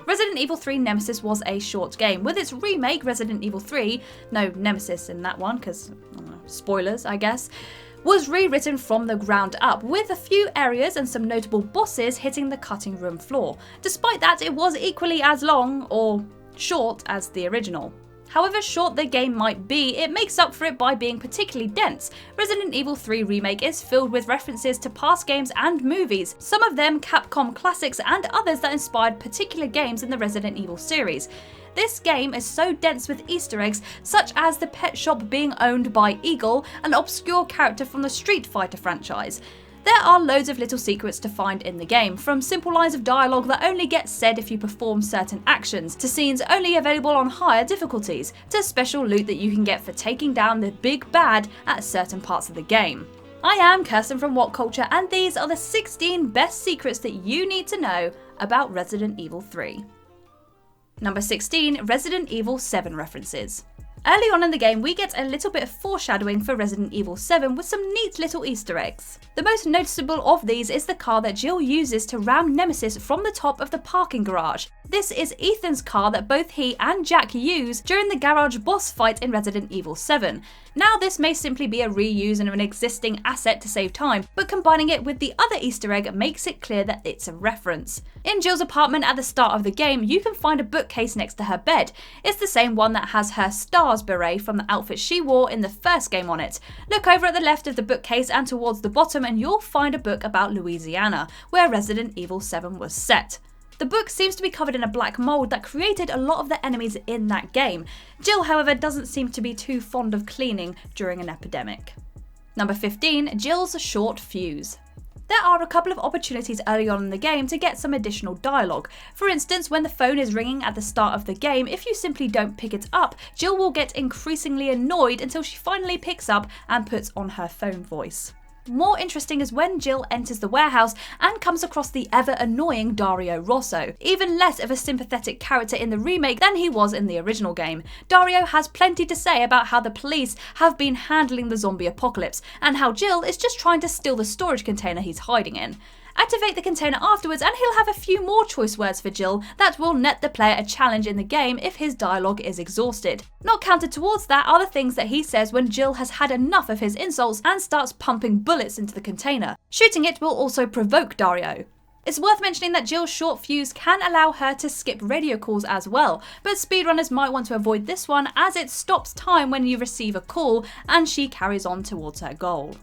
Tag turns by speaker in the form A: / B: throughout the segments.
A: Resident Evil 3 Nemesis was a short game, with its remake Resident Evil 3, no Nemesis in that one because, spoilers I guess, was rewritten from the ground up, with a few areas and some notable bosses hitting the cutting room floor. Despite that, it was equally as long, or short, as the original. However short the game might be, it makes up for it by being particularly dense. Resident Evil 3 Remake is filled with references to past games and movies, some of them Capcom classics and others that inspired particular games in the Resident Evil series. This game is so dense with Easter eggs, such as the pet shop being owned by Eagle, an obscure character from the Street Fighter franchise. There are loads of little secrets to find in the game, from simple lines of dialogue that only get said if you perform certain actions, to scenes only available on higher difficulties, to special loot that you can get for taking down the big bad at certain parts of the game. I am Kirsten from WhatCulture, and these are the 16 best secrets that you need to know about Resident Evil 3. Number 16, Resident Evil 7 references. Early on in the game, we get a little bit of foreshadowing for Resident Evil 7 with some neat little Easter eggs. The most noticeable of these is the car that Jill uses to ram Nemesis from the top of the parking garage. This is Ethan's car that both he and Jack use during the garage boss fight in Resident Evil 7. Now this may simply be a reuse of an existing asset to save time, but combining it with the other Easter egg makes it clear that it's a reference. In Jill's apartment at the start of the game, you can find a bookcase next to her bed. It's the same one that has her stars beret from the outfit she wore in the first game on it. Look over at the left of the bookcase and towards the bottom and you'll find a book about Louisiana, where Resident Evil 7 was set. The book seems to be covered in a black mould that created a lot of the enemies in that game. Jill, however, doesn't seem to be too fond of cleaning during an epidemic. Number 15, Jill's short fuse. There are a couple of opportunities early on in the game to get some additional dialogue. For instance, when the phone is ringing at the start of the game, if you simply don't pick it up, Jill will get increasingly annoyed until she finally picks up and puts on her phone voice. More interesting is when Jill enters the warehouse and comes across the ever-annoying Dario Rosso, even less of a sympathetic character in the remake than he was in the original game. Dario has plenty to say about how the police have been handling the zombie apocalypse, and how Jill is just trying to steal the storage container he's hiding in. Activate the container afterwards and he'll have a few more choice words for Jill that will net the player a challenge in the game if his dialogue is exhausted. Not counted towards that are the things that he says when Jill has had enough of his insults and starts pumping bullets into the container. Shooting it will also provoke Dario. It's worth mentioning that Jill's short fuse can allow her to skip radio calls as well, but speedrunners might want to avoid this one as it stops time when you receive a call and she carries on towards her goal.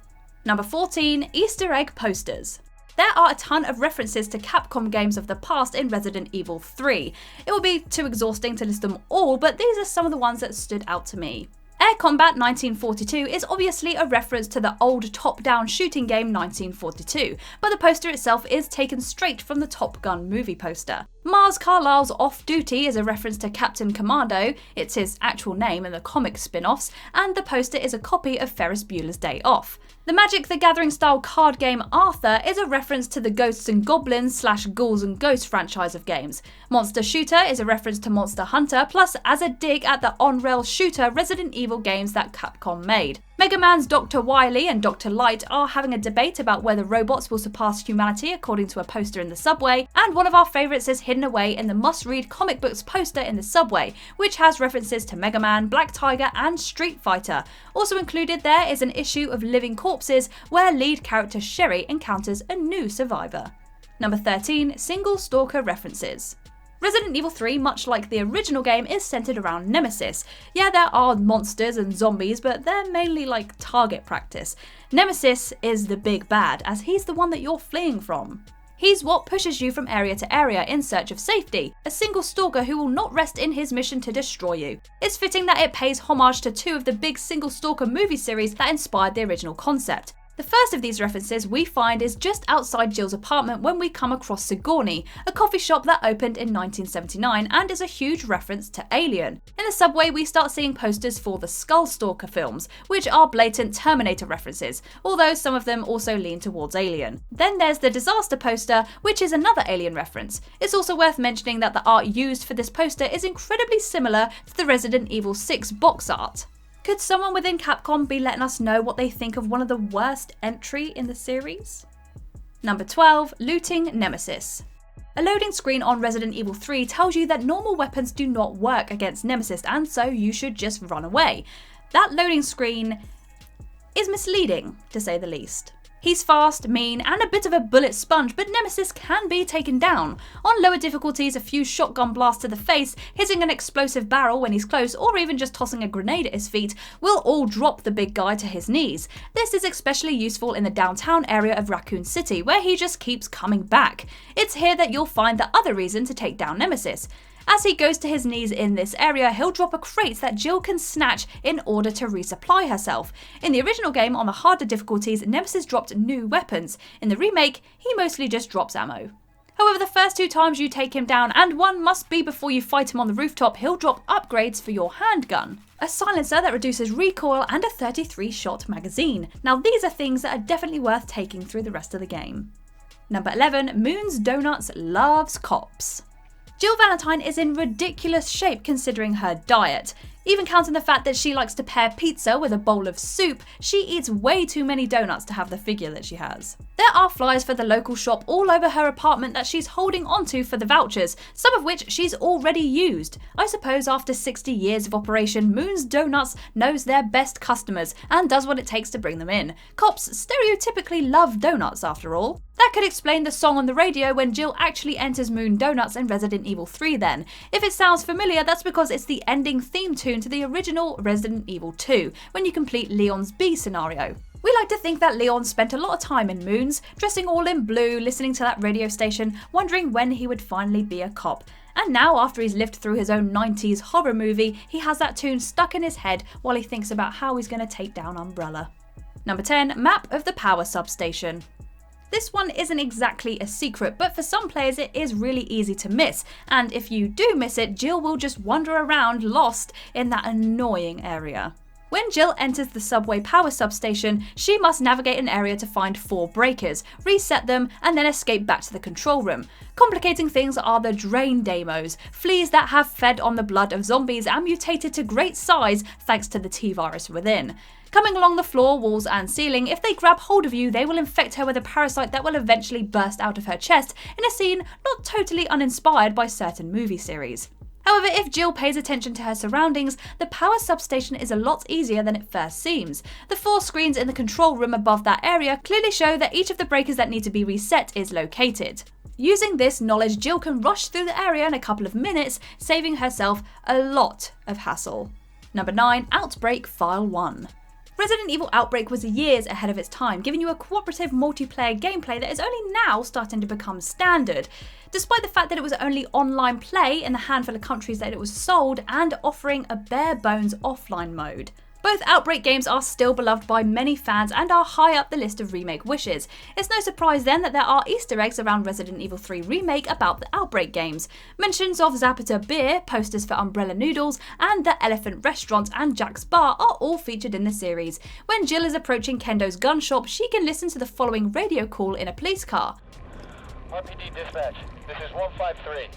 A: Number 14, Easter egg posters. There are a ton of references to Capcom games of the past in Resident Evil 3. It would be too exhausting to list them all, but these are some of the ones that stood out to me. Air Combat 1942 is obviously a reference to the old top-down shooting game 1942, but the poster itself is taken straight from the Top Gun movie poster. Mars Carlisle's Off Duty is a reference to Captain Commando, it's his actual name in the comic spin-offs, and the poster is a copy of Ferris Bueller's Day Off. The Magic the Gathering style card game Arthur is a reference to the Ghosts and Goblins / Ghouls and Ghosts franchise of games. Monster Shooter is a reference to Monster Hunter, plus as a dig at the on-rail shooter Resident Evil games that Capcom made. Mega Man's Dr. Wily and Dr. Light are having a debate about whether robots will surpass humanity according to a poster in the subway, and one of our favourites is hidden away in the must-read comic books poster in the subway, which has references to Mega Man, Black Tiger and Street Fighter. Also included there is an issue of Living Corpses where lead character Sherry encounters a new survivor. Number 13, single stalker references. Resident Evil 3, much like the original game, is centered around Nemesis. Yeah, there are monsters and zombies, but they're mainly like target practice. Nemesis is the big bad, as he's the one that you're fleeing from. He's what pushes you from area to area in search of safety, a single stalker who will not rest in his mission to destroy you. It's fitting that it pays homage to two of the big single stalker movie series that inspired the original concept. The first of these references we find is just outside Jill's apartment when we come across Sigourney, a coffee shop that opened in 1979 and is a huge reference to Alien. In the subway we start seeing posters for the Skullstalker films, which are blatant Terminator references, although some of them also lean towards Alien. Then there's the Disaster poster, which is another Alien reference. It's also worth mentioning that the art used for this poster is incredibly similar to the Resident Evil 6 box art. Could someone within Capcom be letting us know what they think of one of the worst entry in the series? Number 12, looting Nemesis. A loading screen on Resident Evil 3 tells you that normal weapons do not work against Nemesis, and so you should just run away. That loading screen is misleading, to say the least. He's fast, mean, and a bit of a bullet sponge, but Nemesis can be taken down. On lower difficulties, a few shotgun blasts to the face, hitting an explosive barrel when he's close, or even just tossing a grenade at his feet will all drop the big guy to his knees. This is especially useful in the downtown area of Raccoon City, where he just keeps coming back. It's here that you'll find the other reason to take down Nemesis. As he goes to his knees in this area, he'll drop a crate that Jill can snatch in order to resupply herself. In the original game, on the harder difficulties, Nemesis dropped new weapons. In the remake, he mostly just drops ammo. However, the first 2 times you take him down, and one must be before you fight him on the rooftop, he'll drop upgrades for your handgun. A silencer that reduces recoil and a 33-shot magazine. Now these are things that are definitely worth taking through the rest of the game. Number 11, Moon's Donuts loves cops. Jill Valentine is in ridiculous shape considering her diet. Even counting the fact that she likes to pair pizza with a bowl of soup, she eats way too many donuts to have the figure that she has. There are flyers for the local shop all over her apartment that she's holding onto for the vouchers, some of which she's already used. I suppose after 60 years of operation, Moon's Donuts knows their best customers and does what it takes to bring them in. Cops stereotypically love donuts after all. That could explain the song on the radio when Jill actually enters Moon Donuts in Resident Evil 3 then. If it sounds familiar, that's because it's the ending theme tune to the original Resident Evil 2, when you complete Leon's B scenario. We like to think that Leon spent a lot of time in Moons, dressing all in blue, listening to that radio station, wondering when he would finally be a cop. And now, after he's lived through his own 90s horror movie, he has that tune stuck in his head while he thinks about how he's going to take down Umbrella. Number 10, Map of the Power Substation. This one isn't exactly a secret, but for some players it is really easy to miss, and if you do miss it, Jill will just wander around lost in that annoying area. When Jill enters the subway power substation, she must navigate an area to find 4 breakers, reset them, and then escape back to the control room. Complicating things are the drain demos, fleas that have fed on the blood of zombies and mutated to great size thanks to the T-virus within. Coming along the floor, walls and ceiling, if they grab hold of you, they will infect her with a parasite that will eventually burst out of her chest in a scene not totally uninspired by certain movie series. However, if Jill pays attention to her surroundings, the power substation is a lot easier than it first seems. The 4 screens in the control room above that area clearly show that each of the breakers that need to be reset is located. Using this knowledge, Jill can rush through the area in a couple of minutes, saving herself a lot of hassle. Number 9, Outbreak File 1. Resident Evil Outbreak was years ahead of its time, giving you a cooperative multiplayer gameplay that is only now starting to become standard. Despite the fact that it was only online play in the handful of countries that it was sold and offering a bare bones offline mode. Both Outbreak games are still beloved by many fans and are high up the list of remake wishes. It's no surprise then that there are Easter eggs around Resident Evil 3 Remake about the Outbreak games. Mentions of Zapata Beer, posters for Umbrella Noodles, and the Elephant Restaurant and Jack's Bar are all featured in the series. When Jill is approaching Kendo's gun shop, she can listen to the following radio call in a police car.
B: RPD dispatch, this is 153.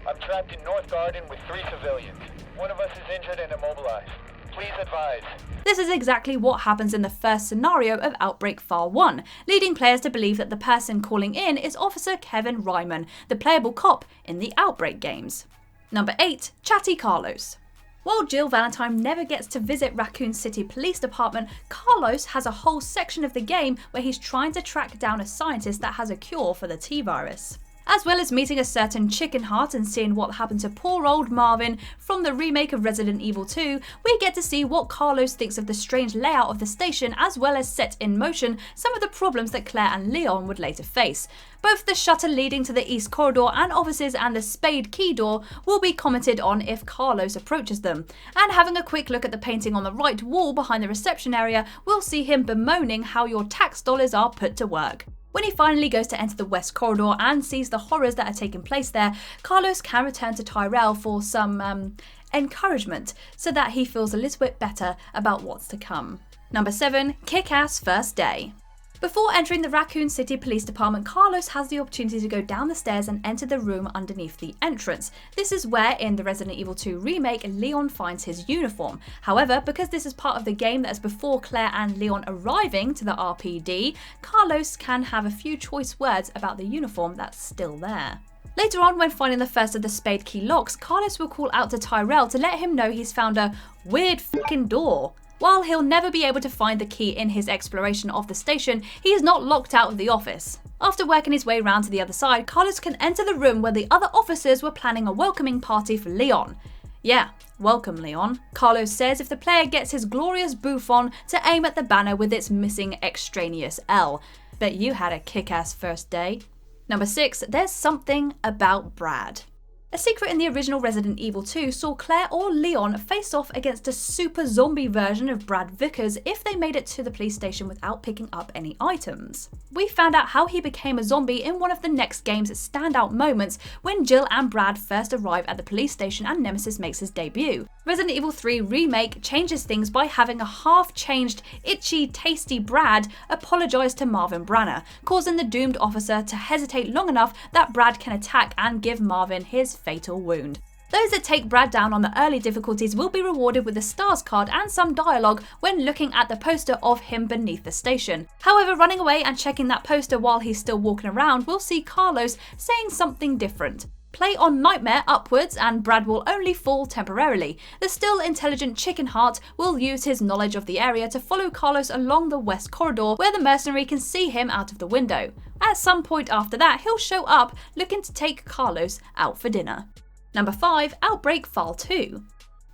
B: I'm trapped in North Garden with 3 civilians. One of us is injured and immobilized. Please advise.
A: This is exactly what happens in the first scenario of Outbreak File 1, leading players to believe that the person calling in is Officer Kevin Ryman, the playable cop in the Outbreak games. Number 8, Chatty Carlos. While Jill Valentine never gets to visit Raccoon City Police Department, Carlos has a whole section of the game where he's trying to track down a scientist that has a cure for the T-virus. As well as meeting a certain chicken heart and seeing what happened to poor old Marvin from the remake of Resident Evil 2, we get to see what Carlos thinks of the strange layout of the station, as well as set in motion some of the problems that Claire and Leon would later face. Both the shutter leading to the east corridor and offices and the spade key door will be commented on if Carlos approaches them. And having a quick look at the painting on the right wall behind the reception area, we'll see him bemoaning how your tax dollars are put to work. When he finally goes to enter the west corridor and sees the horrors that are taking place there, Carlos can return to Tyrell for some encouragement so that he feels a little bit better about what's to come. Number 7, KICKASS First Day. Before entering the Raccoon City Police Department, Carlos has the opportunity to go down the stairs and enter the room underneath the entrance. This is where, in the Resident Evil 2 remake, Leon finds his uniform. However, because this is part of the game that is before Claire and Leon arriving to the RPD, Carlos can have a few choice words about the uniform that's still there. Later on, when finding the first of the spade key locks, Carlos will call out to Tyrell to let him know he's found a weird fucking door. While he'll never be able to find the key in his exploration of the station, he is not locked out of the office. After working his way round to the other side, Carlos can enter the room where the other officers were planning a welcoming party for Leon. Yeah, welcome Leon, Carlos says if the player gets his glorious boof on to aim at the banner with its missing extraneous L. Bet you had a kick-ass first day. Number 6, there's something about Brad. A secret in the original Resident Evil 2 saw Claire or Leon face off against a super zombie version of Brad Vickers if they made it to the police station without picking up any items. We found out how he became a zombie in one of the next game's standout moments when Jill and Brad first arrive at the police station and Nemesis makes his debut. Resident Evil 3 Remake changes things by having a half-changed, itchy, tasty Brad apologise to Marvin Branagh, causing the doomed officer to hesitate long enough that Brad can attack and give Marvin his fatal wound. Those that take Brad down on the early difficulties will be rewarded with a stars card and some dialogue when looking at the poster of him beneath the station. However, running away and checking that poster while he's still walking around will see Carlos saying something different. Play on Nightmare upwards and Brad will only fall temporarily. The still intelligent Chicken Heart will use his knowledge of the area to follow Carlos along the west corridor where the mercenary can see him out of the window. At some point after that, he'll show up looking to take Carlos out for dinner. Number 5, Outbreak File 2.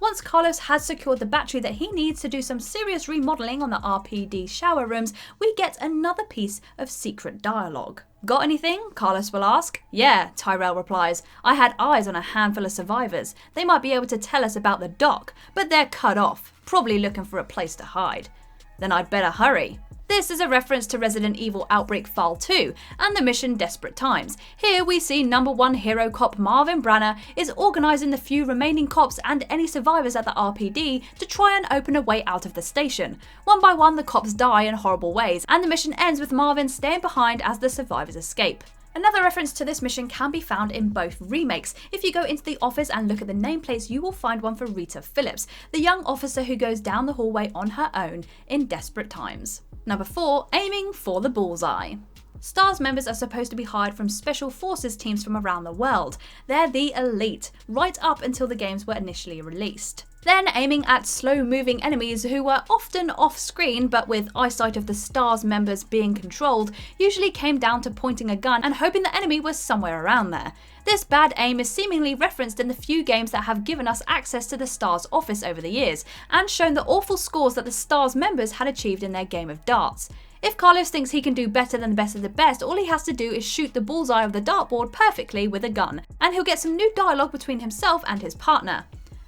A: Once Carlos has secured the battery that he needs to do some serious remodeling on the RPD shower rooms, we get another piece of secret dialogue. Got anything? Carlos will ask. Yeah, Tyrell replies. I had eyes on a handful of survivors. They might be able to tell us about the dock, but they're cut off, probably looking for a place to hide. Then I'd better hurry. This is a reference to Resident Evil Outbreak File 2 and the mission Desperate Times. Here we see number 1 hero cop Marvin Branagh is organising the few remaining cops and any survivors at the RPD to try and open a way out of the station. One by one the cops die in horrible ways and the mission ends with Marvin staying behind as the survivors escape. Another reference to this mission can be found in both remakes. If you go into the office and look at the nameplates, you will find one for Rita Phillips, the young officer who goes down the hallway on her own in Desperate Times. Number 4, aiming for the bullseye. STARS members are supposed to be hired from special forces teams from around the world. They're the elite, right up until the games were initially released. Then aiming at slow-moving enemies who were often off-screen but with eyesight of the STARS members being controlled, usually came down to pointing a gun and hoping the enemy was somewhere around there. This bad aim is seemingly referenced in the few games that have given us access to the STARS office over the years, and shown the awful scores that the STARS members had achieved in their game of darts. If Carlos thinks he can do better than the best of the best, all he has to do is shoot the bullseye of the dartboard perfectly with a gun, and he'll get some new dialogue between himself and his partner.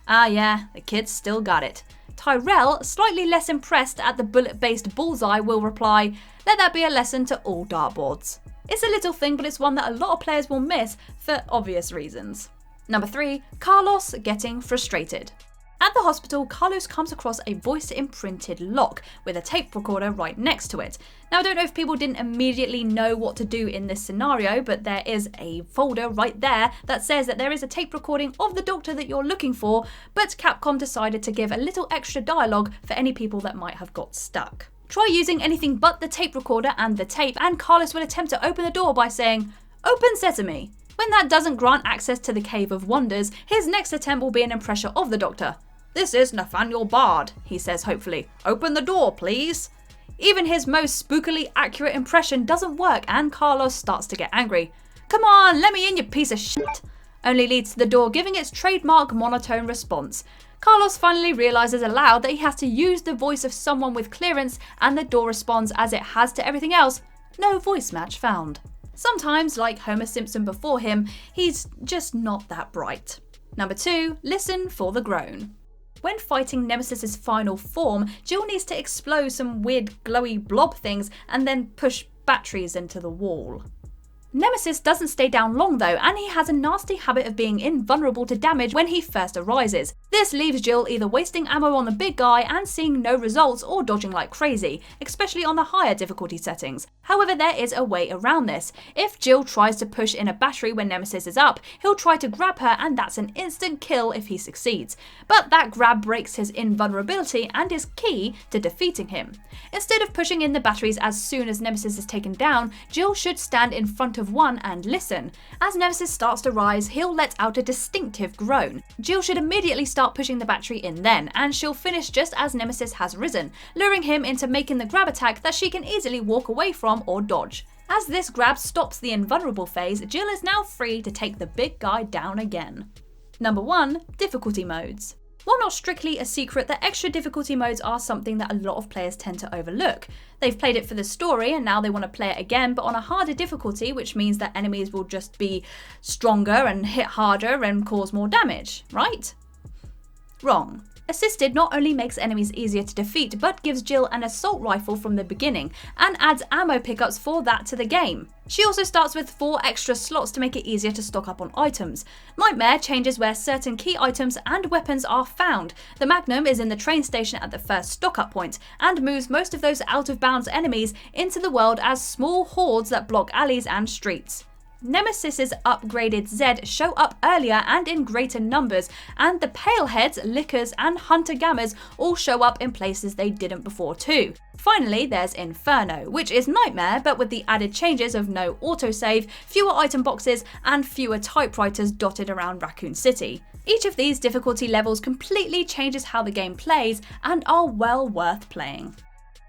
A: Ah yeah, the kid's still got it. Tyrell, slightly less impressed at the bullet-based bullseye, will reply, let that be a lesson to all dartboards. It's a little thing, but it's one that a lot of players will miss for obvious reasons. Number 3, Carlos getting frustrated. At the hospital, Carlos comes across a voice-imprinted lock with a tape recorder right next to it. Now, I don't know if people didn't immediately know what to do in this scenario, but there is a folder right there that says that there is a tape recording of the doctor that you're looking for, but Capcom decided to give a little extra dialogue for any people that might have got stuck. Try using anything but the tape recorder and the tape, and Carlos will attempt to open the door by saying, "Open sesame." When that doesn't grant access to the Cave of Wonders, his next attempt will be an impression of the doctor. "This is Nathaniel Bard," he says hopefully. "Open the door, please." Even his most spookily accurate impression doesn't work and Carlos starts to get angry. "Come on, let me in, you piece of shit," only leads to the door giving its trademark monotone response. Carlos finally realises aloud that he has to use the voice of someone with clearance and the door responds as it has to everything else. No voice match found. Sometimes, like Homer Simpson before him, he's just not that bright. Number 2, listen for the groan. When fighting Nemesis' final form, Jill needs to explode some weird glowy blob things and then push batteries into the wall. Nemesis doesn't stay down long though, and he has a nasty habit of being invulnerable to damage when he first arises. This leaves Jill either wasting ammo on the big guy and seeing no results, or dodging like crazy, especially on the higher difficulty settings. However, there is a way around this. If Jill tries to push in a battery when Nemesis is up, he'll try to grab her, and that's an instant kill if he succeeds. But that grab breaks his invulnerability and is key to defeating him. Instead of pushing in the batteries as soon as Nemesis is taken down, Jill should stand in front of one and listen. As Nemesis starts to rise, he'll let out a distinctive groan. Jill should immediately start pushing the battery in then, and she'll finish just as Nemesis has risen, luring him into making the grab attack that she can easily walk away from or dodge. As this grab stops the invulnerable phase, Jill is now free to take the big guy down again. Number 1. Difficulty modes. While not strictly a secret, the extra difficulty modes are something that a lot of players tend to overlook. They've played it for the story and now they want to play it again, but on a harder difficulty, which means that enemies will just be stronger and hit harder and cause more damage, right? Wrong. Assisted not only makes enemies easier to defeat, but gives Jill an assault rifle from the beginning, and adds ammo pickups for that to the game. She also starts with 4 extra slots to make it easier to stock up on items. Nightmare changes where certain key items and weapons are found. The Magnum is in the train station at the first stock up point, and moves most of those out of bounds enemies into the world as small hordes that block alleys and streets. Nemesis's upgraded Z show up earlier and in greater numbers, and the Paleheads, Lickers and Hunter Gammas all show up in places they didn't before too. Finally, there's Inferno, which is Nightmare but with the added changes of no autosave, fewer item boxes and fewer typewriters dotted around Raccoon City. Each of these difficulty levels completely changes how the game plays and are well worth playing.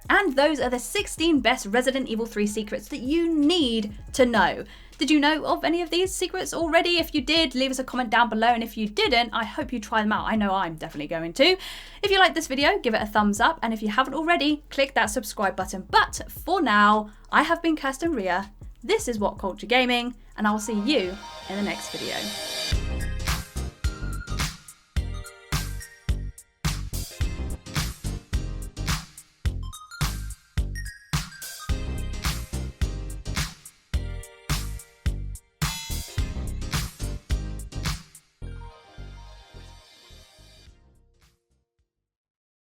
A: And those are the 16 best Resident Evil 3 secrets that you need to know. Did you know of any of these secrets already? If you did, leave us a comment down below, and if you didn't, I hope you try them out. I know I'm definitely going to. If you like this video, give it a thumbs up, and if you haven't already, click that subscribe button. But for now, I have been Kirsten Ria, this is WhatCulture Gaming, and I'll see you in the next video.